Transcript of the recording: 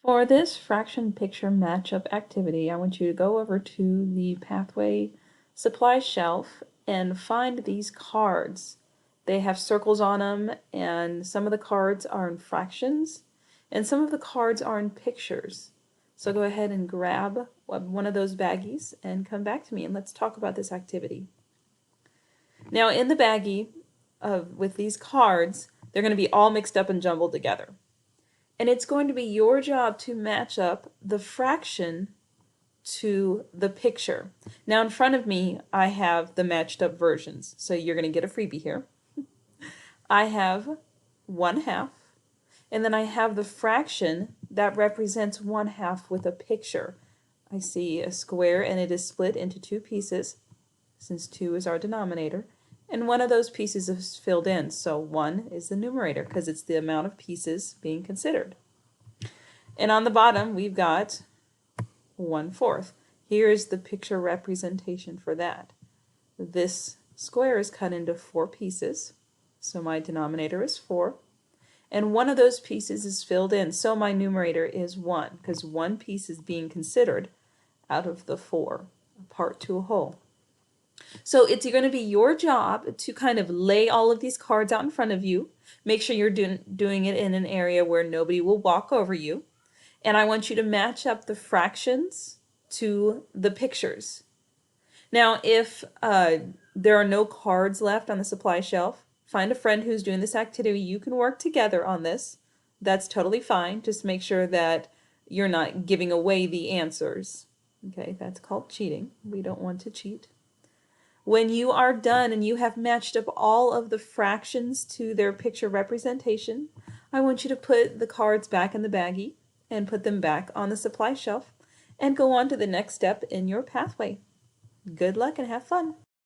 For this fraction picture matchup activity, I want you to go over to the Pathway supply shelf and find these cards. They have circles on them, and some of the cards are in fractions, and some of the cards are in pictures. So go ahead and grab one of those baggies and come back to me, and let's talk about this activity. Now in the baggie with these cards, they're going to be all mixed up and jumbled together. And it's going to be your job to match up the fraction to the picture. Now in front of me, I have the matched up versions. So you're going to get a freebie here. I have 1/2, and then I have the fraction that represents 1/2 with a picture. I see a square and it is split into 2 pieces, since 2 is our denominator, and one of those pieces is filled in, so 1 is the numerator because it's the amount of pieces being considered. And on the bottom we've got 1/4. Here is the picture representation for that. This square is cut into 4 pieces, so my denominator is 4, and one of those pieces is filled in, so my numerator is 1, because 1 piece is being considered out of the 4, a part to a whole. So it's going to be your job to kind of lay all of these cards out in front of you. Make sure you're doing it in an area where nobody will walk over you. And I want you to match up the fractions to the pictures. Now, if there are no cards left on the supply shelf, find a friend who's doing this activity. You can work together on this. That's totally fine. Just make sure that you're not giving away the answers. Okay, that's called cheating. We don't want to cheat. When you are done and you have matched up all of the fractions to their picture representation, I want you to put the cards back in the baggie and put them back on the supply shelf and go on to the next step in your pathway. Good luck and have fun.